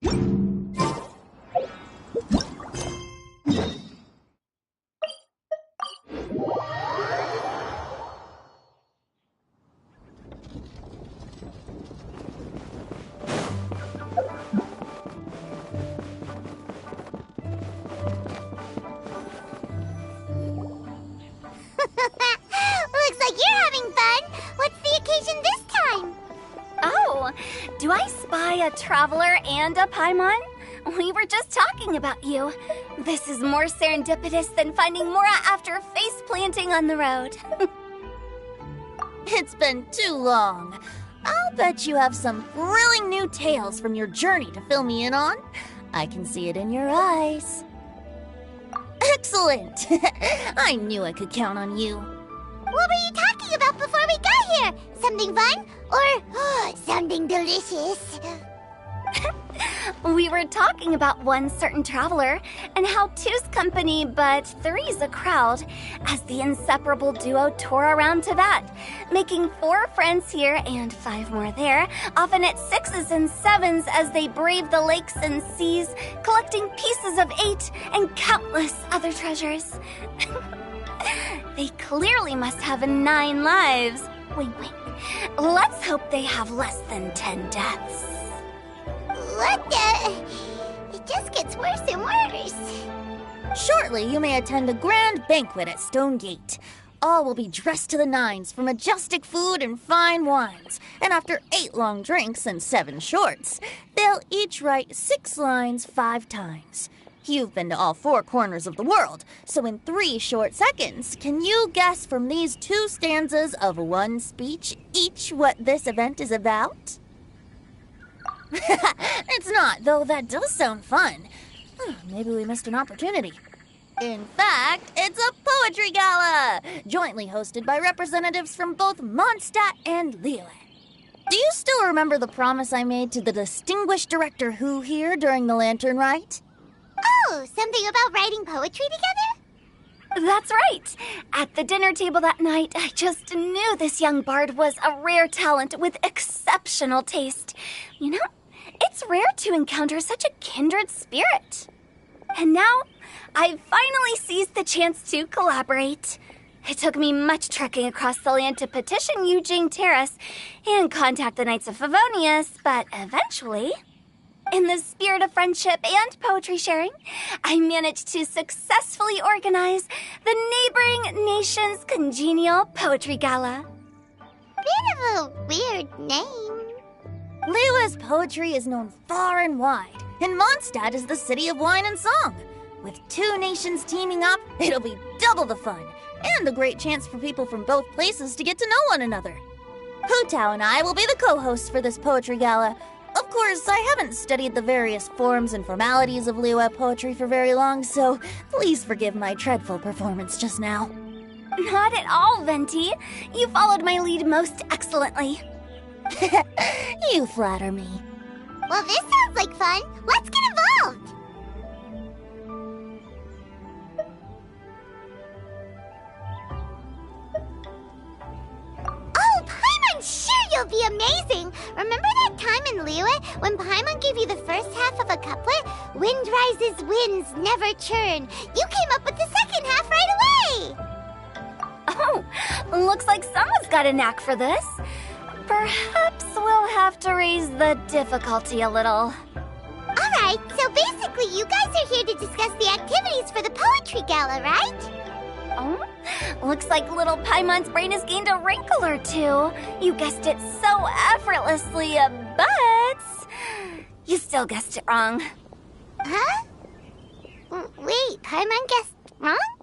Looks like you're having fun. What's the occasion this time? Oh, do I spy a traveler and a Paimon? We were just talking about you. This is more serendipitous than finding Mora after face planting on the road. It's been too long. I'll bet you have some thrilling new tales from your journey to fill me in on. I can see it in your eyes. Excellent! I knew I could count on you. What were you talking about before we got here? Something fun? Or something delicious? We were talking about one certain traveler and how two's company but three's a crowd as the inseparable duo tour around Tibet, making 4 friends here and 5 more there, often at 6s and 7s as they brave the lakes and seas, collecting pieces of 8 and countless other treasures. They clearly must have 9 lives. Wink, wink. Let's hope they have less than 10 deaths. What the? It just gets worse and worse. Shortly, you may attend a grand banquet at Stone Gate. All will be dressed to the nines for majestic food and fine wines. And after 8 long drinks and 7 shorts, they'll each write 6 lines 5 times. You've been to all 4 corners of the world, so in 3 short seconds, can you guess from these 2 stanzas of 1 speech each what this event is about? It's not, though that does sound fun. Maybe we missed an opportunity. In fact, it's a poetry gala, jointly hosted by representatives from both Mondstadt and Liyue. Do you still remember the promise I made to the distinguished director Hu here during the lantern rite? Oh, something about writing poetry together? That's right. At the dinner table that night, I just knew this young bard was a rare talent with exceptional taste. You know, it's rare to encounter such a kindred spirit. And now, I've finally seized the chance to collaborate. It took me much trekking across the land to petition Yujing Terrace and contact the Knights of Favonius, but eventually, in the spirit of friendship and poetry sharing, I managed to successfully organize the neighboring nation's congenial poetry gala. Bit of a weird name. Liyue's poetry is known far and wide, and Mondstadt is the city of wine and song. With 2 nations teaming up, it'll be double the fun, and a great chance for people from both places to get to know one another. Hu Tao and I will be the co-hosts for this poetry gala. Of course, I haven't studied the various forms and formalities of Liyue poetry for very long, so please forgive my dreadful performance just now. Not at all, Venti. You followed my lead most excellently. You flatter me. Well, this sounds like fun. Let's get involved. Oh, Paimon, sure you'll be amazing. Remember that time in Liyue when Paimon gave you the first half of a couplet? Wind rises, winds never churn. You came up with the second half right away. Oh, looks like someone's got a knack for this. Perhaps we'll have to raise the difficulty a little. Alright, so basically you guys are here to discuss the activities for the poetry gala, right? Oh, looks like little Paimon's brain has gained a wrinkle or 2. You guessed it so effortlessly, but you still guessed it wrong. Huh? Wait, Paimon guessed wrong?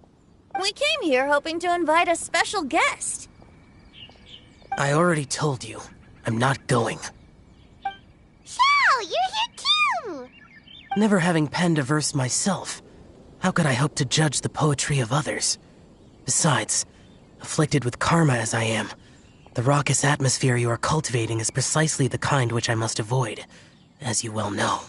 We came here hoping to invite a special guest. I already told you, I'm not going. Xiao, you're here too! Never having penned a verse myself, how could I hope to judge the poetry of others? Besides, afflicted with karma as I am, the raucous atmosphere you are cultivating is precisely the kind which I must avoid, as you well know.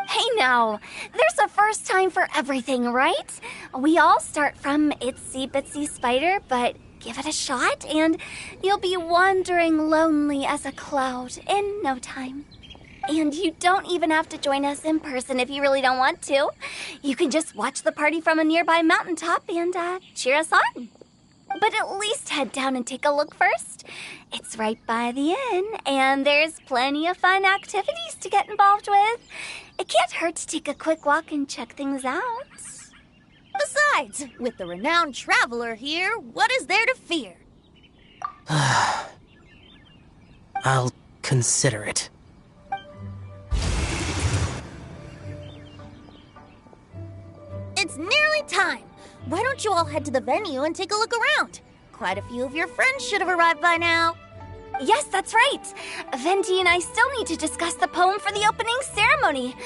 Hey now, there's a first time for everything, right? We all start from itsy bitsy spider, but give it a shot and you'll be wandering lonely as a cloud in no time. And you don't even have to join us in person if you really don't want to. You can just watch the party from a nearby mountaintop and cheer us on. But at least head down and take a look first. It's right by the inn, and there's plenty of fun activities to get involved with. It can't hurt to take a quick walk and check things out. Besides, with the renowned traveler here, what is there to fear? I'll consider it. It's nearly time. Why don't you all head to the venue and take a look around? Quite a few of your friends should have arrived by now. Yes, that's right. Venti and I still need to discuss the poem for the opening ceremony.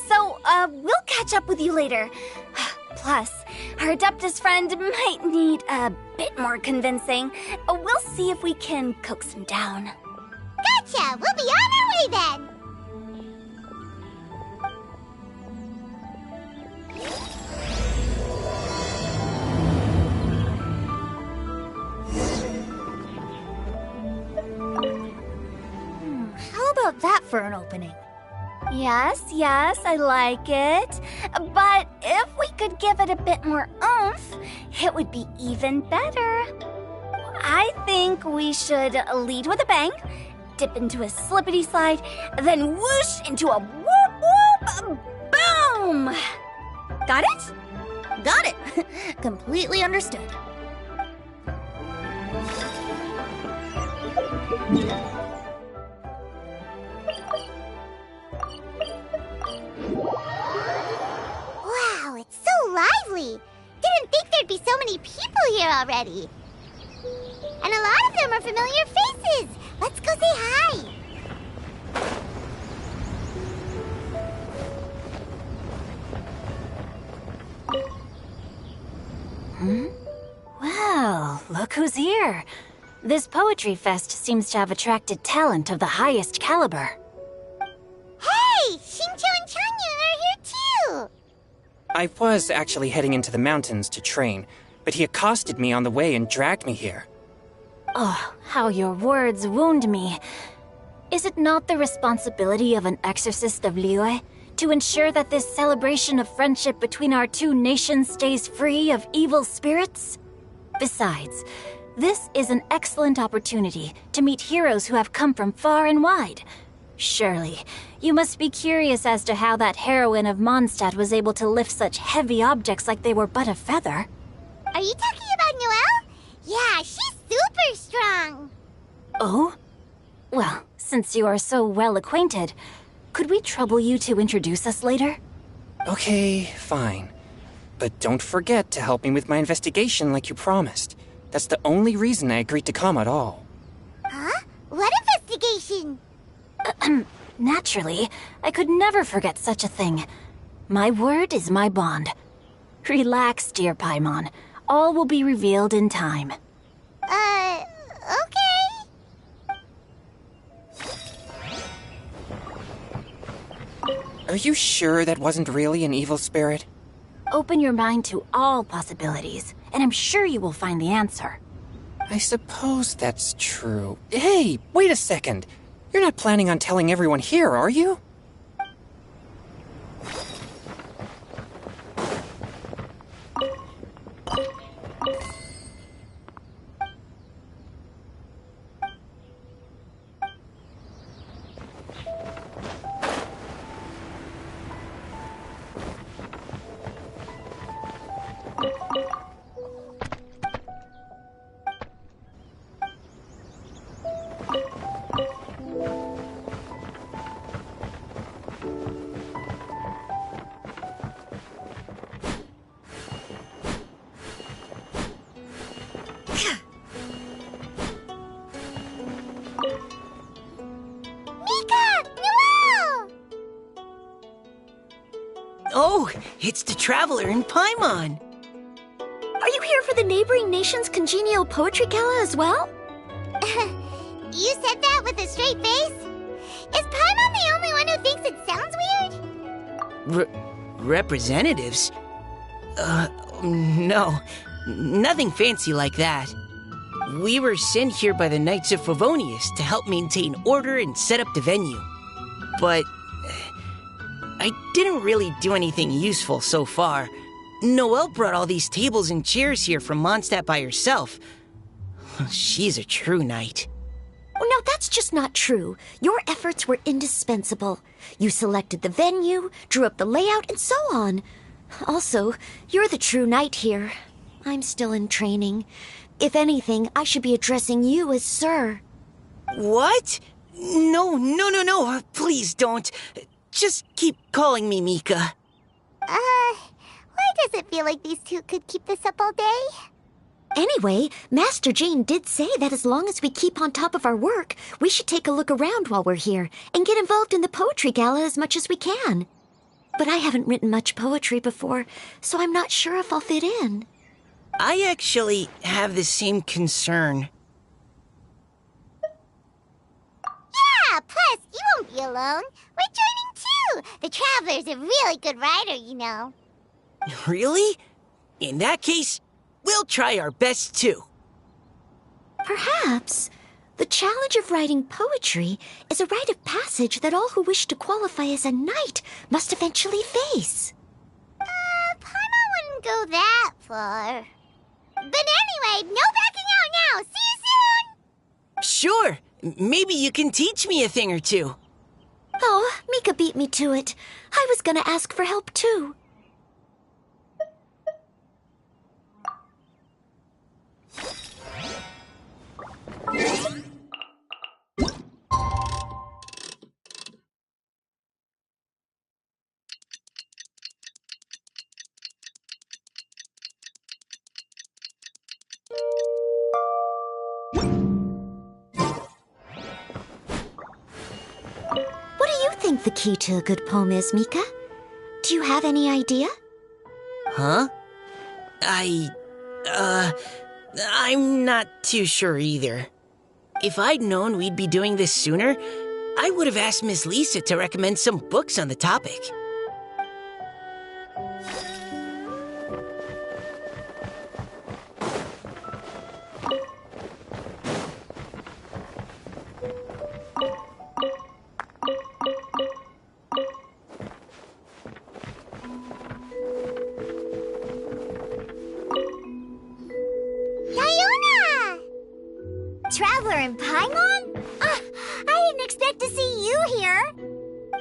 So, we'll catch up with you later. Plus, our Adeptus friend might need a bit more convincing. We'll see if we can coax him down. Gotcha! We'll be on our way then! How about that for an opening? Yes, I like it. But if we could give it a bit more oomph, it would be even better. I think we should lead with a bang, dip into a slippity slide, then whoosh into a whoop whoop boom! Got it? Got it. Completely understood. Wow, it's so lively! Didn't think there'd be so many people here already. And a lot of them are familiar faces. Let's go say hi. Well, look who's here. This poetry fest seems to have attracted talent of the highest caliber. Hey, Shincho and Changyun are here too. I was actually heading into the mountains to train, but he accosted me on the way and dragged me here. Oh, how your words wound me. Is it not the responsibility of an exorcist of Liyue to ensure that this celebration of friendship between our two nations stays free of evil spirits? Besides, this is an excellent opportunity to meet heroes who have come from far and wide. Surely, you must be curious as to how that heroine of Mondstadt was able to lift such heavy objects like they were but a feather. Are you talking about Noelle? Yeah, she's super strong. Oh? Well, since you are so well acquainted, could we trouble you to introduce us later? Okay, fine. But don't forget to help me with my investigation like you promised. That's the only reason I agreed to come at all. Huh? What investigation? Naturally, I could never forget such a thing. My word is my bond. Relax, dear Paimon. All will be revealed in time. Okay. Are you sure that wasn't really an evil spirit? Open your mind to all possibilities, and I'm sure you will find the answer. I suppose that's true. Hey, wait a second. You're not planning on telling everyone here, are you? Oh, it's the Traveler in Paimon. Are you here for the neighboring nation's congenial poetry gala as well? You said that with a straight face? Is Paimon the only one who thinks it sounds weird? Representatives? No. Nothing fancy like that. We were sent here by the Knights of Favonius to help maintain order and set up the venue. but I didn't really do anything useful so far. Noelle brought all these tables and chairs here from Mondstadt by herself. She's a true knight. Oh, no, that's just not true. Your efforts were indispensable. You selected the venue, drew up the layout, and so on. Also, you're the true knight here. I'm still in training. If anything, I should be addressing you as Sir. What? No. Please don't. Just keep calling me Mika. Why does it feel like these two could keep this up all day? Anyway, Master Jane did say that as long as we keep on top of our work, we should take a look around while we're here and get involved in the poetry gala as much as we can. But I haven't written much poetry before, so I'm not sure if I'll fit in. I actually have the same concern. Yeah, plus, you won't be alone. We're joining too. The Traveler's a really good writer, you know. Really? In that case, we'll try our best too. Perhaps. The challenge of writing poetry is a rite of passage that all who wish to qualify as a knight must eventually face. Paimon wouldn't go that far. But anyway, no backing out now. See you soon! Sure. Maybe you can teach me a thing or two. Oh, Mika beat me to it. I was gonna ask for help too. What do you think the key to a good poem is, Mika? Do you have any idea? Huh? I'm not too sure either. If I'd known we'd be doing this sooner, I would have asked Miss Lisa to recommend some books on the topic. Traveler and Paimon? I didn't expect to see you here.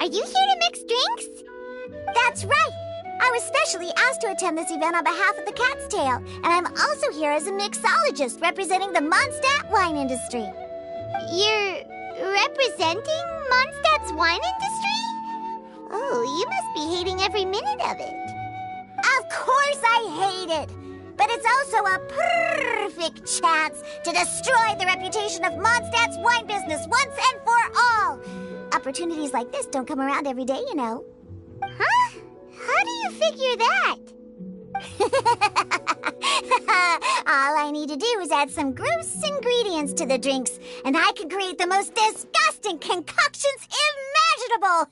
Are you here to mix drinks? That's right. I was specially asked to attend this event on behalf of the Cat's Tail, and I'm also here as a mixologist representing the Mondstadt wine industry. You're representing Mondstadt's wine industry? Oh, you must be hating every minute of it. Of course I hate it. But it's also a perfect chance to destroy the reputation of Mondstadt's wine business once and for all. Opportunities like this don't come around every day, you know. Huh? How do you figure that? All I need to do is add some gross ingredients to the drinks, and I can create the most disgusting concoctions imaginable.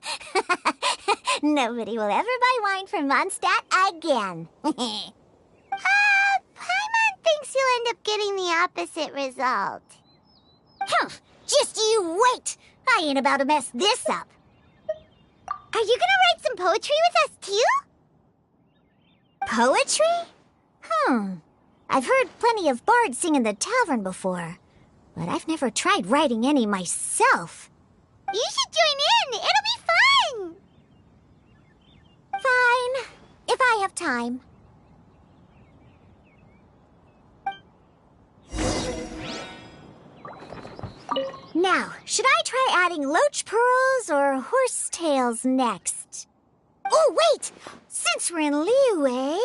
Nobody will ever buy wine from Mondstadt again. Paimon thinks you'll end up getting the opposite result. Just you wait! I ain't about to mess this up. Are you gonna write some poetry with us, too? Poetry? I've heard plenty of bards sing in the tavern before, but I've never tried writing any myself. You should join in! It'll be fun! Fine, if I have time. Now, should I try adding loach pearls or horse tails next? Oh, wait! Since we're in Liyue,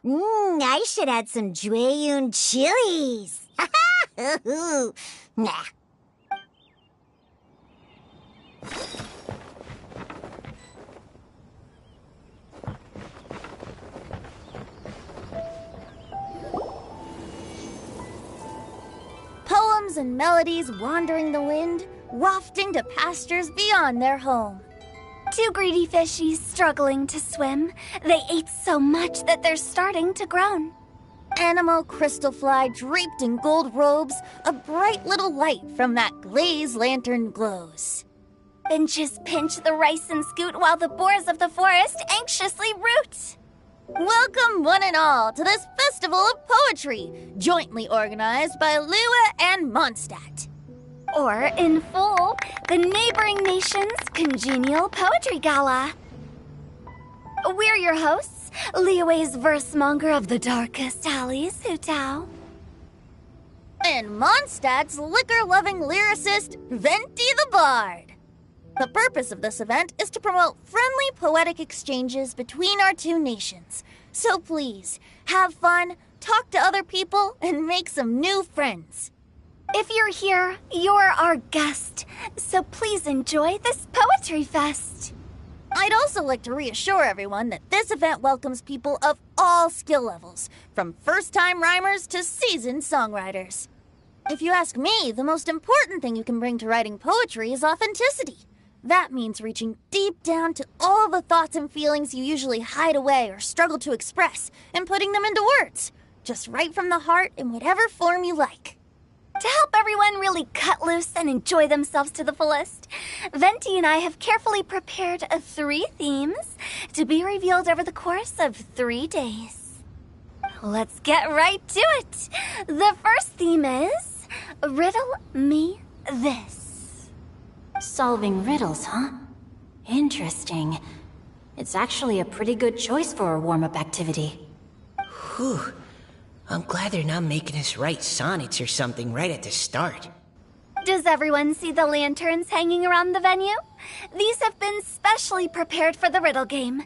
I should add some Jueyun chilies. Nah. Poems and melodies wandering the wind, wafting to pastures beyond their home. Two greedy fishies struggling to swim. They ate so much that they're starting to groan. Animal crystal fly draped in gold robes, a bright little light from that glazed lantern glows. Benches pinch the rice and scoot while the boars of the forest anxiously root. Welcome, one and all, to this festival of poetry, jointly organized by Lua and Mondstadt. Or, in full, the neighboring nation's congenial poetry gala. We're your hosts, Liyue's verse-monger of the darkest alleys, Hutao. And Mondstadt's liquor-loving lyricist, Venti the Bard. The purpose of this event is to promote friendly poetic exchanges between our two nations. So please, have fun, talk to other people, and make some new friends. If you're here, you're our guest, so please enjoy this poetry fest. I'd also like to reassure everyone that this event welcomes people of all skill levels, from first-time rhymers to seasoned songwriters. If you ask me, the most important thing you can bring to writing poetry is authenticity. That means reaching deep down to all the thoughts and feelings you usually hide away or struggle to express, and putting them into words. Just right from the heart in whatever form you like. To help everyone really cut loose and enjoy themselves to the fullest, Venti and I have carefully prepared 3 themes to be revealed over the course of 3 days. Let's get right to it. The first theme is Riddle Me This. Solving riddles, huh? Interesting. It's actually a pretty good choice for a warm-up activity. Whew. I'm glad they're not making us write sonnets or something right at the start. Does everyone see the lanterns hanging around the venue? These have been specially prepared for the riddle game.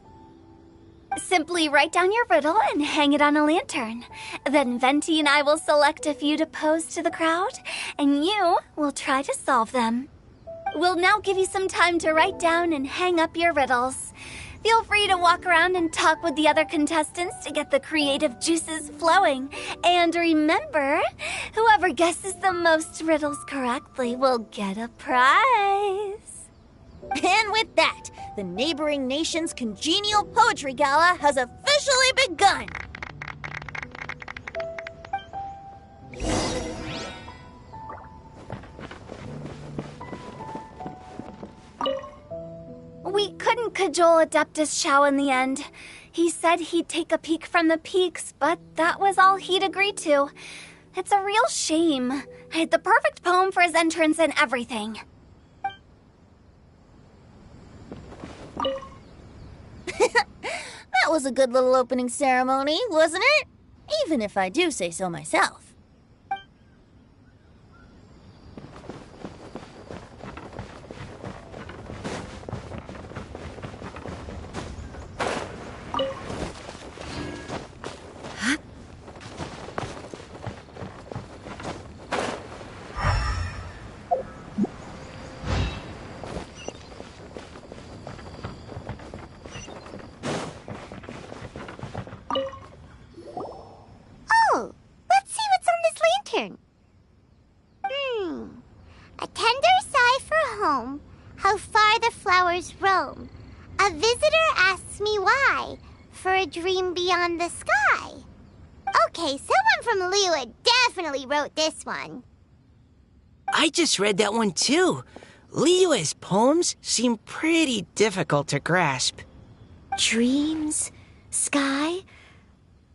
Simply write down your riddle and hang it on a lantern. Then Venti and I will select a few to pose to the crowd, and you will try to solve them. We'll now give you some time to write down and hang up your riddles. Feel free to walk around and talk with the other contestants to get the creative juices flowing. And remember, whoever guesses the most riddles correctly will get a prize. And with that, the neighboring nation's congenial poetry gala has officially begun. We couldn't cajole Adeptus Shao in the end. He said he'd take a peek from the peaks, but that was all he'd agreed to. It's a real shame. I had the perfect poem for his entrance and everything. That was a good little opening ceremony, wasn't it? Even if I do say so myself. Oh, let's see what's on this lantern. A tender sigh for home, how far the flowers roam. A visitor asks me why, for a dream beyond the sky. Okay, someone from Lua definitely wrote this one. I just read that one too. Liyue's poems seem pretty difficult to grasp. Dreams? Sky?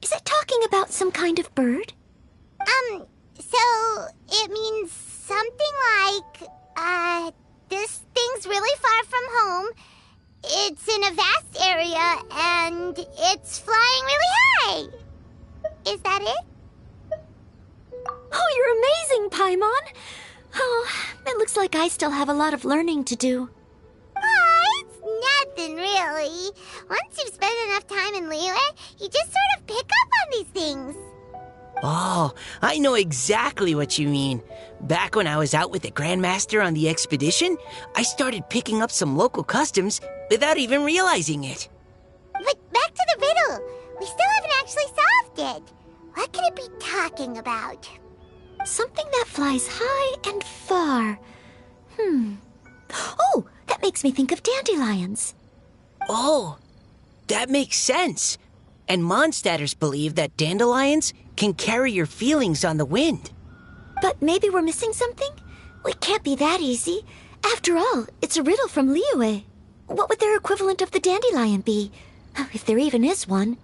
Is it talking about some kind of bird? So it means something like, this thing's really far from home. It's in a vast area, and it's flying really high. Is that it? Oh, you're amazing, Paimon! Oh, it looks like I still have a lot of learning to do. It's nothing, really. Once you've spent enough time in Liyue, you just sort of pick up on these things. Oh, I know exactly what you mean. Back when I was out with the Grandmaster on the expedition, I started picking up some local customs without even realizing it. But back to the riddle. We still haven't actually solved it. What could it be talking about? Something that flies high and far. Oh, that makes me think of dandelions. Oh, that makes sense. And Mondstadters believe that dandelions can carry your feelings on the wind. But maybe we're missing something? It can't be that easy. After all, it's a riddle from Liyue. What would their equivalent of the dandelion be? If there even is one.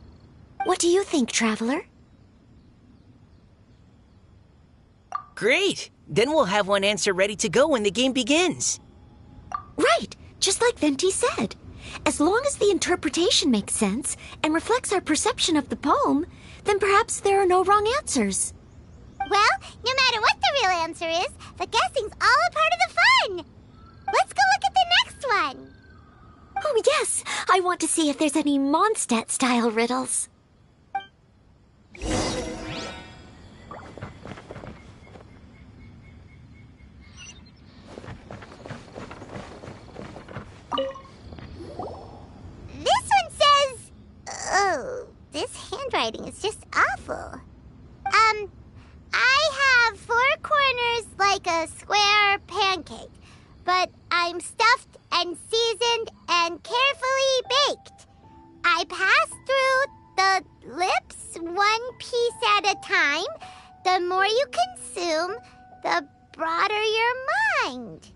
What do you think, Traveler? Great! Then we'll have one answer ready to go when the game begins. Right, just like Venti said. As long as the interpretation makes sense and reflects our perception of the poem, then perhaps there are no wrong answers. Well, no matter what the real answer is, the guessing's all a part of the fun. Let's go look at the next one. Oh yes, I want to see if there's any Mondstadt-style riddles. This one says... Oh, this handwriting is just awful. I have 4 corners like a square pancake, but I'm stuffed and seasoned and carefully baked. I pass through the lips 1 piece at a time. The more you consume, the broader your mind.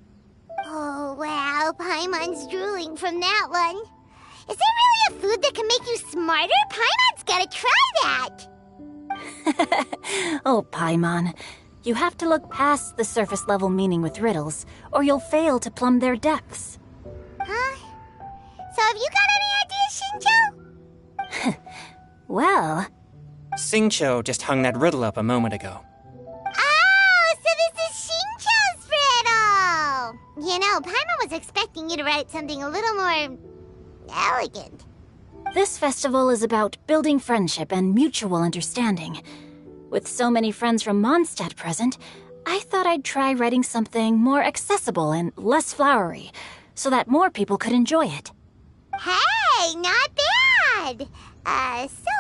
Oh, wow, Paimon's drooling from that one. Is there really a food that can make you smarter? Paimon's gotta try that! Oh, Paimon. You have to look past the surface-level meaning with riddles, or you'll fail to plumb their depths. Huh? So have you got any ideas, Shinjo? Well, Xingqiu just hung that riddle up a moment ago. Oh, so this is Shinjo's riddle! You know, Paimon was expecting you to write something a little more... elegant. this festival is about building friendship and mutual understanding. With so many friends from Mondstadt present, I thought I'd try writing something more accessible and less flowery, so that more people could enjoy it. Hey, not bad!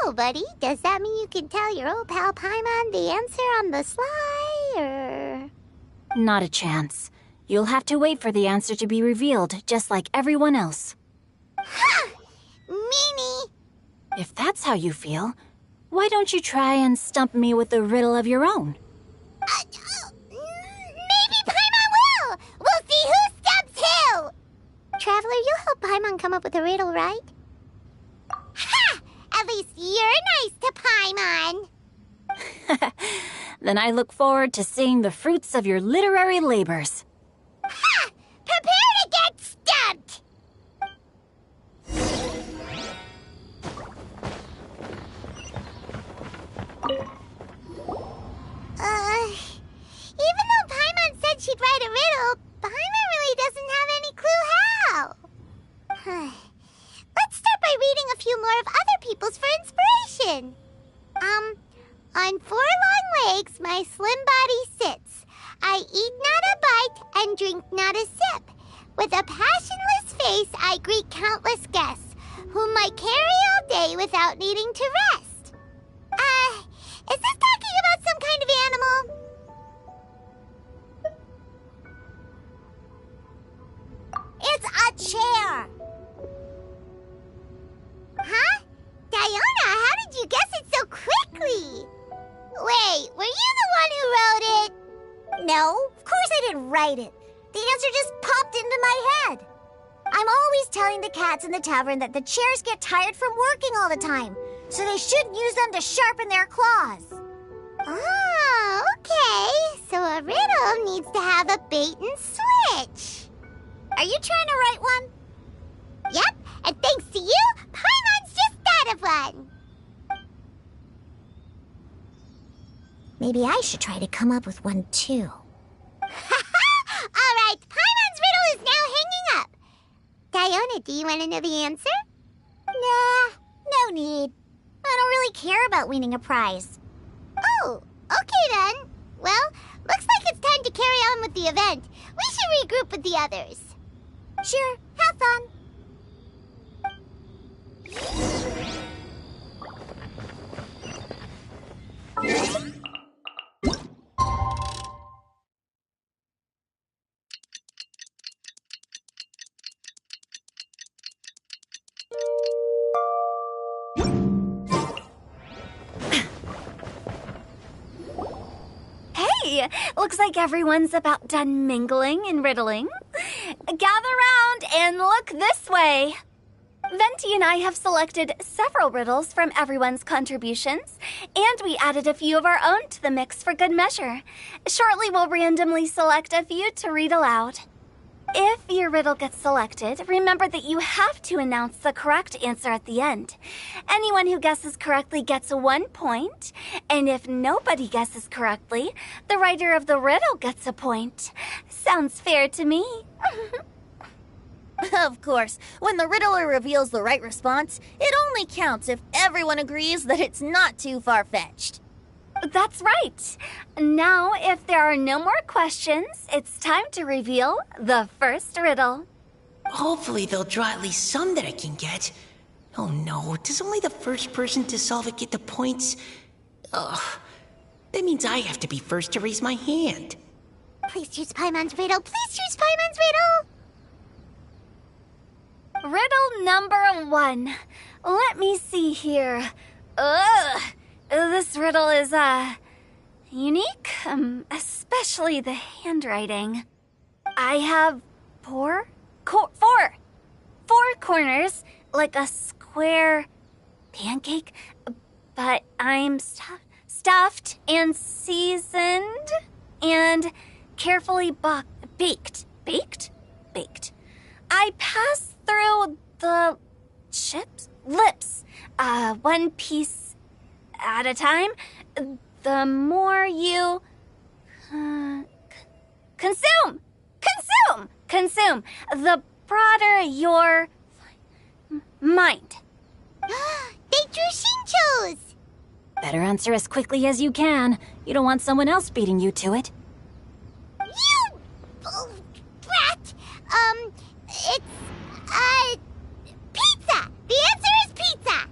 So, buddy, does that mean you can tell your old pal Paimon the answer on the sly, or...? Not a chance. You'll have to wait for the answer to be revealed, just like everyone else. Ha! Meanie! If that's how you feel, why don't you try and stump me with a riddle of your own? Maybe Paimon will! We'll see who stumps who! Traveler, you'll help Paimon come up with a riddle, right? Ha! At least you're nice to Paimon! Then I look forward to seeing the fruits of your literary labors. Ha! Prepare to get stumped! Even though Paimon said she'd write a riddle, Paimon really doesn't have any clue how. Let's start by reading a few more of other people's for inspiration. On 4 long legs my slim body sits. I eat not a bite and drink not a sip. With a passionless face I greet countless guests, whom I carry all day without needing to rest. Is this talking about some kind of animal? It's a chair! Huh? Diona, how did you guess it so quickly? Wait, were you the one who wrote it? No, of course I didn't write it. The answer just popped into my head. I'm always telling the cats in the tavern that the chairs get tired from working all the time, so they shouldn't use them to sharpen their claws. Oh, okay. So a riddle needs to have a bait and switch. Are you trying to write one? Yep, and thanks to you, Paimon's just thought of one. Maybe I should try to come up with one too. All right, Paimon's riddle is now hanging up. Diona, do you want to know the answer? Nah, no need. I don't really care about winning a prize. Oh, okay then. Well, looks like it's time to carry on with the event. We should regroup with the others. Sure, have fun. Okay, looks like everyone's about done mingling and riddling. Gather round and look this way. Venti and I have selected several riddles from everyone's contributions, and we added a few of our own to the mix for good measure. Shortly, we'll randomly select a few to read aloud. If your riddle gets selected, remember that you have to announce the correct answer at the end. Anyone who guesses correctly gets 1 point, and if nobody guesses correctly, the writer of the riddle gets a point. Sounds fair to me. Of course, when the riddler reveals the right response, it only counts if everyone agrees that it's not too far-fetched. That's right. Now, if there are no more questions, it's time to reveal the first riddle. Hopefully they'll draw at least some that I can get. Oh no, does only the first person to solve it get the points? Ugh, that means I have to be first to raise my hand. Please choose Paimon's riddle. Please choose Paimon's riddle. Riddle number 1. Let me see here. Ugh. This riddle is, unique, especially the handwriting. I have four corners, like a square pancake, but I'm stuffed and seasoned and carefully baked. Baked. I pass through the lips, one piece at a time. The more you consume, the broader your mind. They drew Shinchos! Better answer as quickly as you can. You don't want someone else beating you to it. You brat! It's, pizza! The answer is pizza!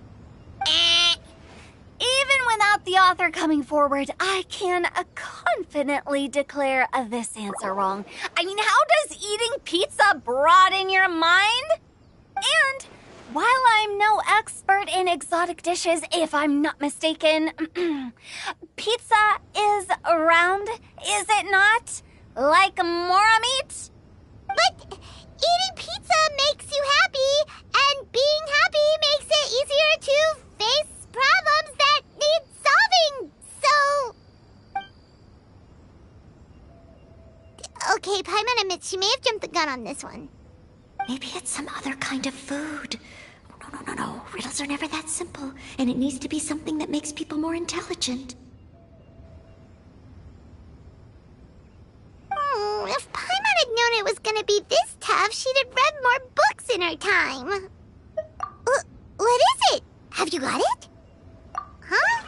Even without the author coming forward, I can confidently declare this answer wrong. I mean, how does eating pizza broaden your mind? And while I'm no expert in exotic dishes, if I'm not mistaken, pizza is round, is it not? Like mora meat? But eating pizza makes you happy, and being happy makes it easier to face problems that need solving, so... Okay, Paimon admits she may have jumped the gun on this one. Maybe it's some other kind of food. No. Riddles are never that simple, and it needs to be something that makes people more intelligent. If Paimon had known it was gonna be this tough, she'd have read more books in her time. What is it? Have you got it? Huh?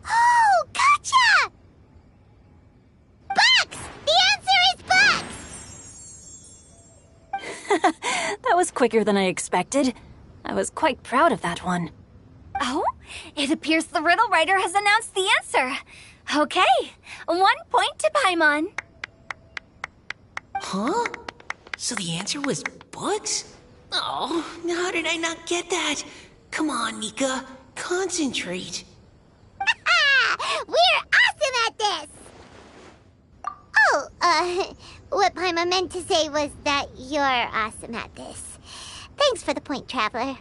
Oh, gotcha! Bucks! The answer is bucks! That was quicker than I expected. I was quite proud of that one. Oh, it appears the riddle writer has announced the answer. Okay, 1 point to Paimon. Huh? So the answer was books? Oh, how did I not get that? Come on, Mika, concentrate. We're awesome at this! Oh, what Paimon meant to say was that you're awesome at this. Thanks for the point, Traveler.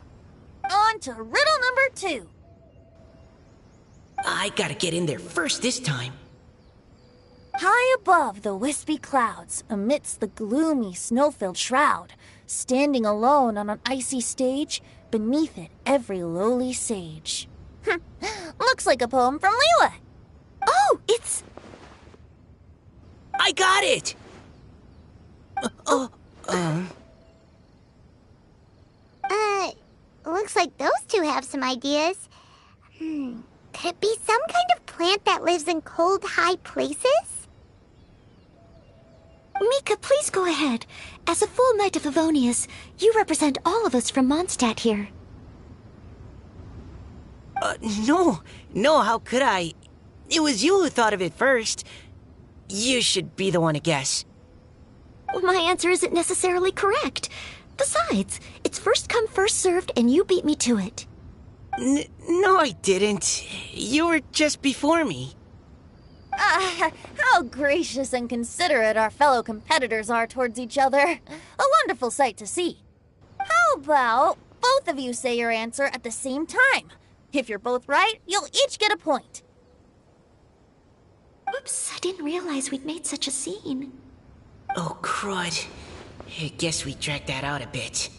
On to riddle number 2. I gotta get in there first this time. High above the wispy clouds, amidst the gloomy snow-filled shroud, standing alone on an icy stage, beneath it every lowly sage. Looks like a poem from Leela. Oh, it's... I got it! Looks like those two have some ideas. Could it be some kind of plant that lives in cold, high places? Mika, please go ahead. As a full Knight of Favonius, you represent all of us from Mondstadt here. No, how could I? It was you who thought of it first. You should be the one to guess. Well, my answer isn't necessarily correct. Besides, it's first come, first served, and you beat me to it. No, I didn't. You were just before me. How gracious and considerate our fellow competitors are towards each other. A wonderful sight to see. How about both of you say your answer at the same time? If you're both right, you'll each get a point. Oops, I didn't realize we'd made such a scene. Oh, crud. I guess we dragged that out a bit.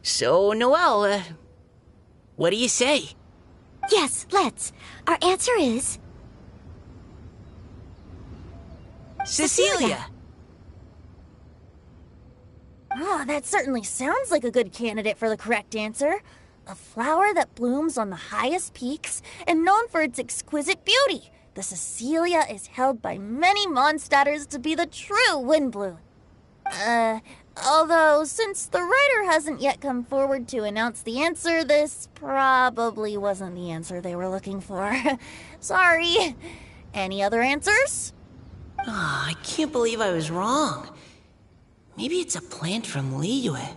So, Noelle, what do you say? Yes, let's. Our answer is... Cecilia! Oh, that certainly sounds like a good candidate for the correct answer. A flower that blooms on the highest peaks and known for its exquisite beauty. The Cecilia is held by many Mondstadters to be the true windbloom. Although, since the writer hasn't yet come forward to announce the answer, this probably wasn't the answer they were looking for. Sorry. Any other answers? Oh, I can't believe I was wrong. Maybe it's a plant from Liyue.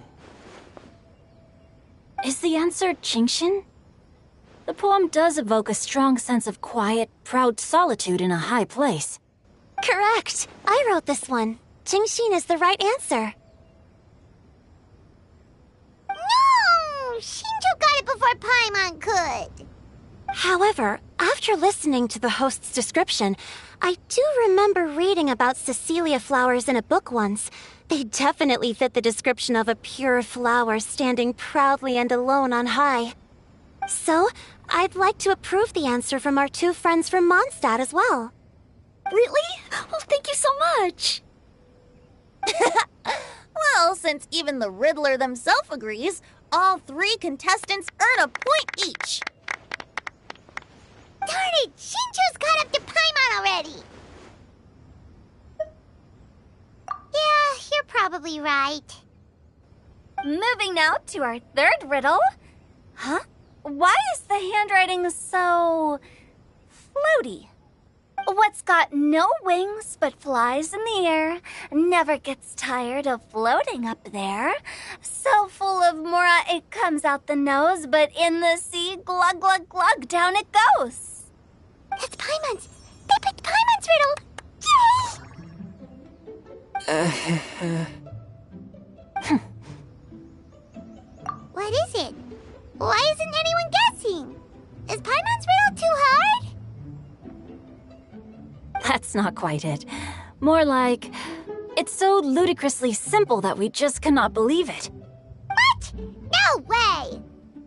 Is the answer Genshin? The poem does evoke a strong sense of quiet, proud solitude in a high place. Correct. I wrote this one. Genshin is the right answer. No! Shinjo got it before Paimon could. However, after listening to the host's description, I do remember reading about Cecilia flowers in a book once. They definitely fit the description of a pure flower standing proudly and alone on high. So, I'd like to approve the answer from our two friends from Mondstadt as well. Really? Oh, thank you so much. Well, since even the Riddler themselves agrees, all three contestants earn a point each. Darn it! Shinjo's caught up to Paimon already! Yeah, you're probably right. Moving now to our third riddle. Huh? Why is the handwriting so... floaty? What's got no wings but flies in the air, never gets tired of floating up there. So full of mora it comes out the nose, but in the sea, glug glug glug, down it goes. That's Paimon's! They picked Paimon's riddle! Yay! What is it? Why isn't anyone guessing? Is Paimon's riddle too hard? That's not quite it. More like, it's so ludicrously simple that we just cannot believe it. What? No way!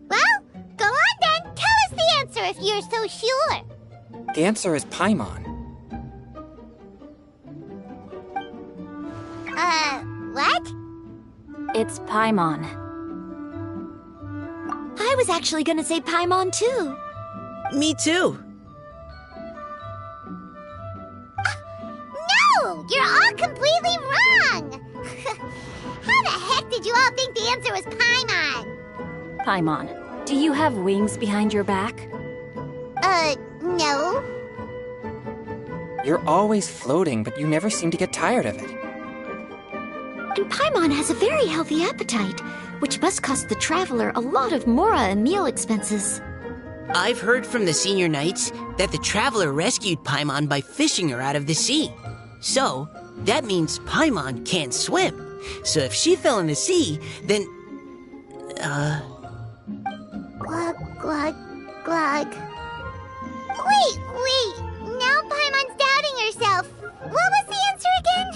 Well, go on then. Tell us the answer if you're so sure. The answer is Paimon. What? It's Paimon. I was actually gonna say Paimon too. Me too. No! You're all completely wrong! How the heck did you all think the answer was Paimon? Paimon, do you have wings behind your back? No. You're always floating, but you never seem to get tired of it. And Paimon has a very healthy appetite, which must cost the traveler a lot of mora and meal expenses. I've heard from the senior knights that the traveler rescued Paimon by fishing her out of the sea. So, that means Paimon can't swim. So if she fell in the sea, then... Glug, glug, glug. Wait! Now Paimon's doubting herself. What was the answer again?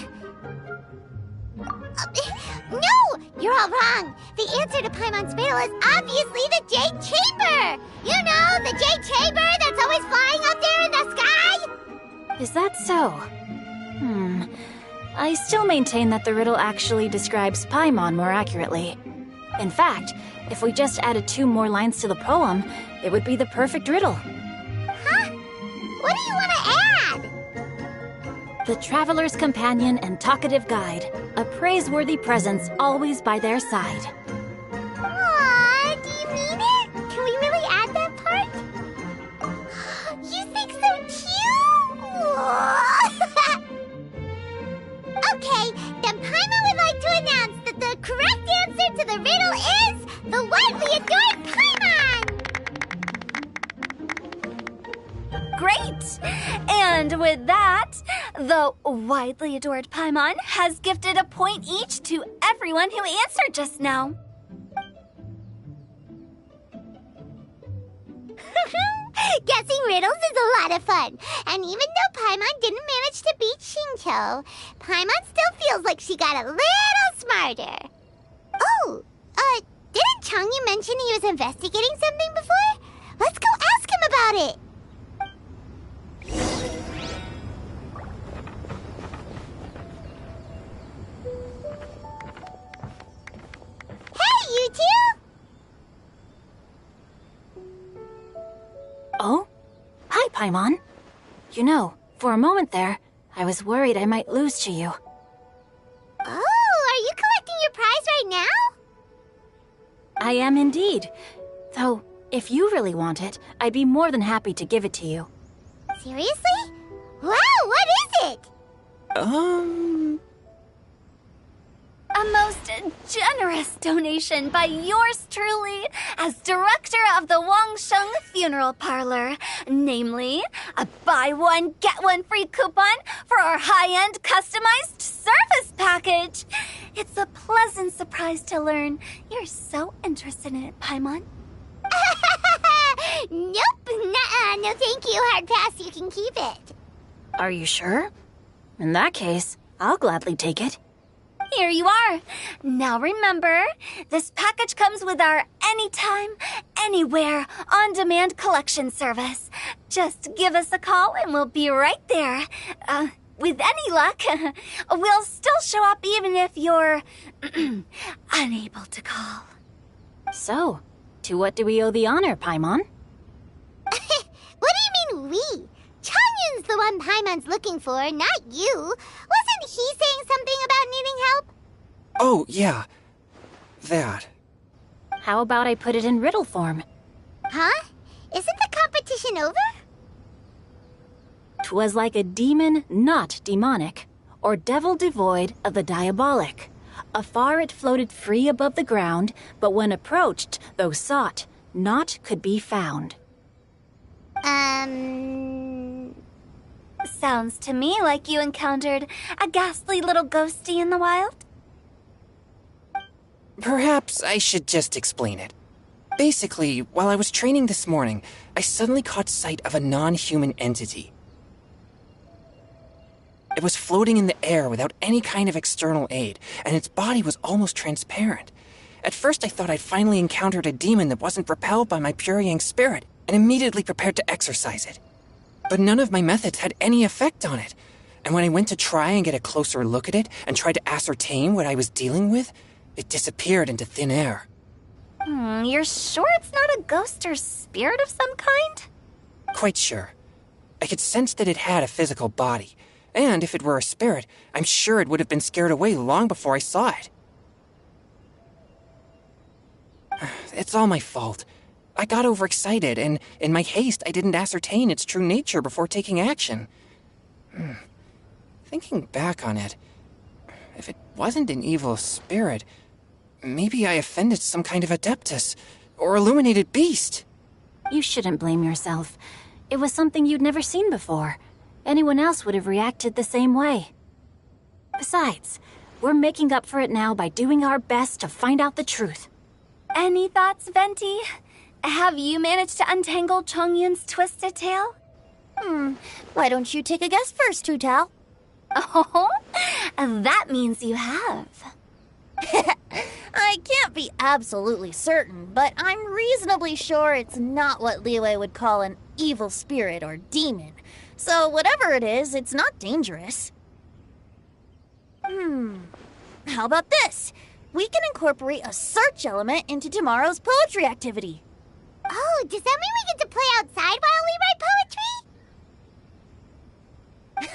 No! You're all wrong. The answer to Paimon's riddle is obviously the Jade Chamber! You know, the Jade Chamber that's always flying up there in the sky? Is that so? I still maintain that the riddle actually describes Paimon more accurately. In fact, if we just added 2 more lines to the poem, it would be the perfect riddle. Huh? What do you want to add? The traveler's companion and talkative guide, a praiseworthy presence always by their side. Aww, do you mean it? Can we really add that part? You think so too? Okay, then Paimon would like to announce that the correct answer to the riddle is the widely adored Paimon! And with that, the widely adored Paimon has gifted a point each to everyone who answered just now. Guessing riddles is a lot of fun. And even though Paimon didn't manage to beat Xingqiu, Paimon still feels like she got a little smarter. Oh, didn't Changyu mention he was investigating something before? Let's go ask him about it. Hey, you two! Oh? Hi, Paimon. You know, for a moment there, I was worried I might lose to you. Oh, are you collecting your prize right now? I am indeed. Though, if you really want it, I'd be more than happy to give it to you. Seriously? Wow, what is it? A most generous donation by yours truly as director of the Wangsheng Funeral Parlor. Namely, a buy one, get one free coupon for our high-end customized service package. It's a pleasant surprise to learn you're so interested in it, Paimon. Nope, nuh-uh, no thank you, hard pass, you can keep it. Are you sure? In that case, I'll gladly take it. Here you are. Now remember, this package comes with our anytime, anywhere, on-demand collection service. Just give us a call and we'll be right there. With any luck, we'll still show up even if you're unable to call. So, to what do we owe the honor, Paimon? What do you mean, we? Changyun's the one Paimon's looking for, not you. Wasn't he saying something about needing help? Oh, yeah. That. How about I put it in riddle form? Huh? Isn't the competition over? 'Twas like a demon not demonic, or devil devoid of the diabolic. Afar it floated free above the ground, but when approached, though sought, naught could be found. Sounds to me like you encountered a ghastly little ghostie in the wild. Perhaps I should just explain it. Basically, while I was training this morning, I suddenly caught sight of a non-human entity. It was floating in the air without any kind of external aid, and its body was almost transparent. At first I thought I'd finally encountered a demon that wasn't repelled by my pure yang spirit, and immediately prepared to exorcise it. But none of my methods had any effect on it, and when I went to try and get a closer look at it and tried to ascertain what I was dealing with, it disappeared into thin air. You're sure it's not a ghost or spirit of some kind? Quite sure. I could sense that it had a physical body, and if it were a spirit, I'm sure it would have been scared away long before I saw it. It's all my fault. I got overexcited, and in my haste, I didn't ascertain its true nature before taking action. Thinking back on it, if it wasn't an evil spirit, maybe I offended some kind of adeptus, or illuminated beast. You shouldn't blame yourself. It was something you'd never seen before. Anyone else would have reacted the same way. Besides, we're making up for it now by doing our best to find out the truth. Any thoughts, Venti? Have you managed to untangle Chongyun's twisted tail? Why don't you take a guess first, Tutal? Oh, that means you have. I can't be absolutely certain, but I'm reasonably sure it's not what Liyue would call an evil spirit or demon. So whatever it is, it's not dangerous. How about this? We can incorporate a search element into tomorrow's poetry activity. Oh, does that mean we get to play outside while we write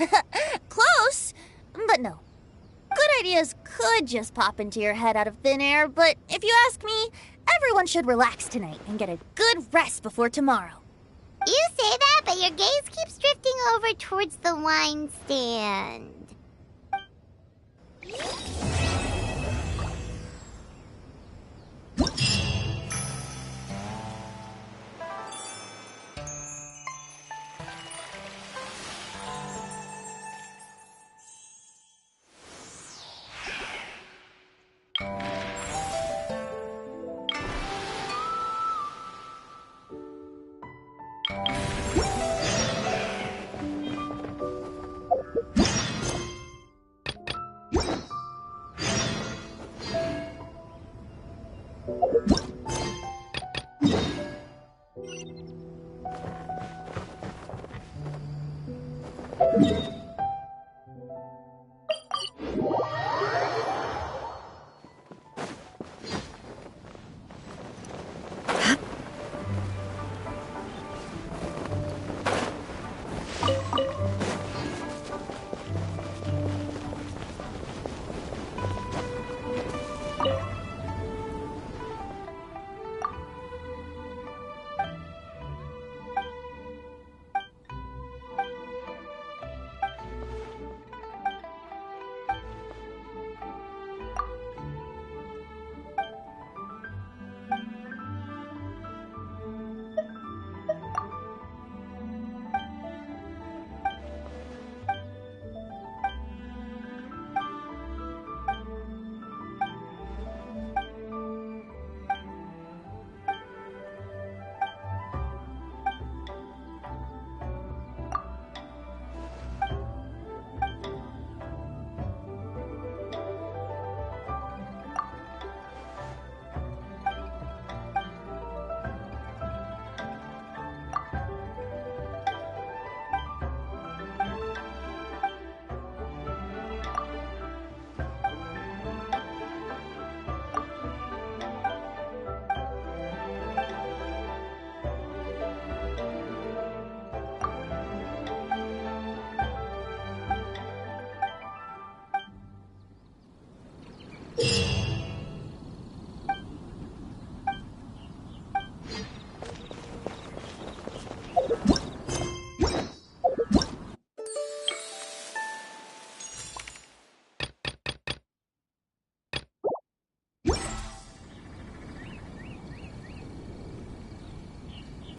poetry? Close, but no. Good ideas could just pop into your head out of thin air, but if you ask me, everyone should relax tonight and get a good rest before tomorrow. You say that, but your gaze keeps drifting over towards the wine stand.